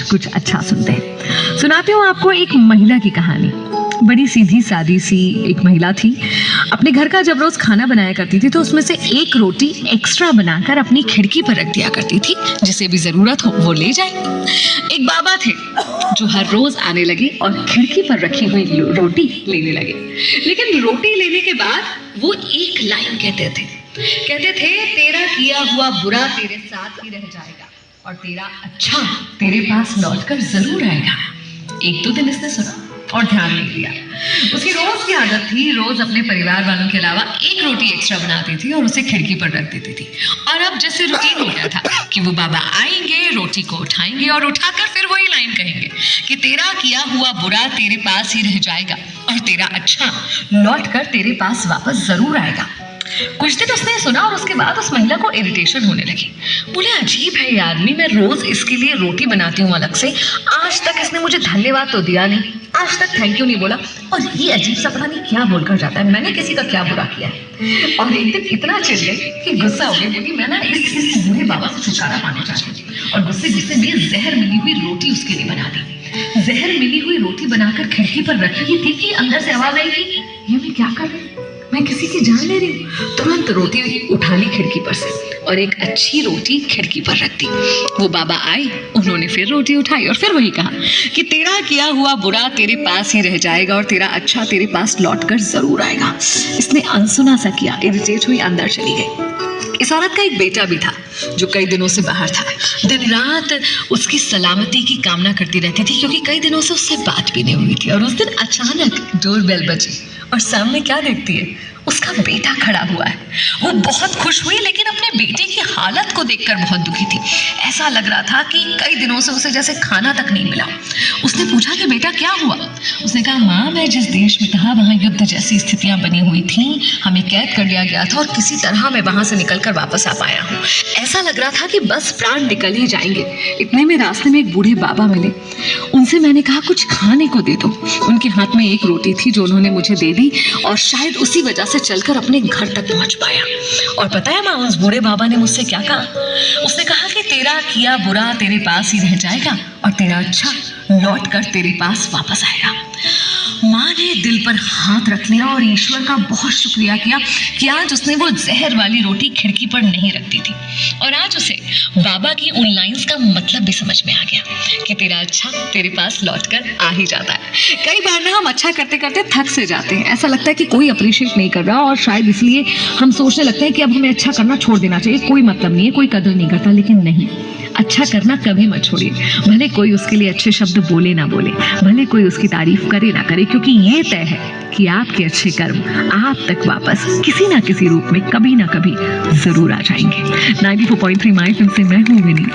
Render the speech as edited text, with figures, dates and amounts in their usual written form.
कुछ अच्छा सुनते हैं। सुनाती हूँ आपको एक महिला की कहानी। बड़ी सीधी सादी सी एक महिला थी। अपने घर का जब रोज खाना बनाया करती थी तो उसमें से एक रोटी एक्स्ट्रा बनाकर अपनी खिड़की पर रख दिया करती थी, जिसे भी जरूरत हो वो ले जाए। एक बाबा थे जो हर रोज आने लगे और खिड़की पर रखी हुई रोटी लेने लगे। लेकिन रोटी लेने के बाद वो एक लाइन कहते थे, तेरा किया हुआ बुरा तेरे साथ ही रह जाएगा और तेरा अच्छा तेरे पास लौटकर जरूर आएगा। एक दो दिन इसने सुना और ध्यान नहीं दिया। उसकी रोज की आदत थी, रोज अपने परिवार वालों के अलावा एक रोटी एक्स्ट्रा बनाती थी और उसे खिड़की पर रख देती थी। और अब जैसे रूटीन हो गया था कि वो बाबा आएंगे, रोटी को उठाएंगे और उठाकर फिर वही लाइन कहेंगे कि तेरा किया हुआ बुरा तेरे पास ही रह जाएगा और तेरा अच्छा लौट कर तेरे पास वापस जरूर आएगा। कुछ दिन उसने सुना और उसके बाद उस महिला को इरिटेशन होने लगी। बोले, अजीब है ये आदमी, मैं रोज इसके लिए रोटी बनाती हूँ अलग से, आज तक इसने मुझे धन्यवाद तो दिया नहीं, आज तक थैंक यू नहीं बोला, और ये अजीब सा पता नहीं क्या बोलकर जाता है, मैंने किसी का क्या बुरा किया है। और एक दिन इतना चिढ़ गई कि गुस्सा हो गई। बोली, मैं ना इस बूढ़े बाबा से छुटकारा पाना चाहती हूँ। और गुस्से में जहर मिली हुई रोटी उसके लिए बना दी। जहर मिली हुई रोटी बनाकर खिड़की पर रखी थी कि अंदर से आवाज आई कि ये मैं क्या कर रही हूँ, मैं किसी की जान ले रही हूँ। तुरंत रोटी उठा ली खिड़की पर से और एक अच्छी रोटी खिड़की पर रख दी। वो बाबा आए, उन्होंने फिर रोटी उठाई और फिर वही कहा कि तेरा किया हुआ बुरा तेरे पास ही रह जाएगा और तेरा अच्छा तेरे पास लौटकर जरूर आएगा। इसने अनसुना सा किया, इरिटेट हुई अंदर चली गई। इस औरत का एक बेटा भी था जो कई दिनों से बाहर था। दिन रात उसकी सलामती की कामना करती रहती थी क्योंकि कई दिनों से उससे बात भी नहीं हुई थी। और उस दिन अचानक डोरबेल बजी और सामने क्या देखती है, उसका बेटा खड़ा हुआ है। वो बहुत खुश हुई लेकिन अपने बेटे की हालत को देखकर बहुत दुखी थी। ऐसा लग रहा था कि कई दिनों से उसे जैसे खाना तक नहीं मिला। उसने पूछा कि बेटा क्या हुआ। उसने कहा, माँ, मैं जिस देश में था वहाँ युद्ध जैसी स्थितियां बनी हुई थी, हमें कैद कर लिया गया था और किसी तरह मैं वहां से निकलकर वापस आ पाया हूँ। ऐसा लग रहा था कि बस प्राण निकल ही जाएंगे। इतने में रास्ते में एक बूढ़े बाबा मिले। उनसे मैंने कहा कुछ खाने को दे दो। उनके हाथ में एक रोटी थी जो उन्होंने मुझे दे दी और शायद उसी वजह से चलकर अपने घर तक पहुंच पाया। और पता है माँ, उस बूढ़े बाबा ने मुझसे क्या कहा? उसने कहा कि तेरा किया बुरा तेरे पास ही रह जाएगा और तेरा अच्छा लौट कर तेरे पास वापस आएगा। माँ ने दिल पर हाथ रख लिया और ईश्वर का बहुत शुक्रिया किया कि आज उसने वो जहर वाली रोटी खिड़की पर नहीं रख दी थी। और आज उसे बाबा की उन लाइंस का मतलब भी समझ में आ गया कि तेरा अच्छा तेरे पास लौट कर आ ही जाता है। कई बार ना हम अच्छा करते करते थक से जाते हैं, ऐसा लगता है कि कोई अप्रिशिएट नहीं कर रहा और शायद इसलिए हम सोचने लगते हैं कि अब हमें अच्छा करना छोड़ देना चाहिए, कोई मतलब नहीं है, कोई कदर नहीं करता। लेकिन नहीं, अच्छा करना कभी मत छोड़िए। भले कोई उसके लिए अच्छे शब्द बोले ना बोले, भले कोई उसकी तारीफ करे ना करे, क्योंकि ये तय है कि आपके अच्छे कर्म आप तक वापस किसी ना किसी रूप में कभी ना कभी जरूर आ जाएंगे। 94.3 माय एफएम से मैं हूँ विनी।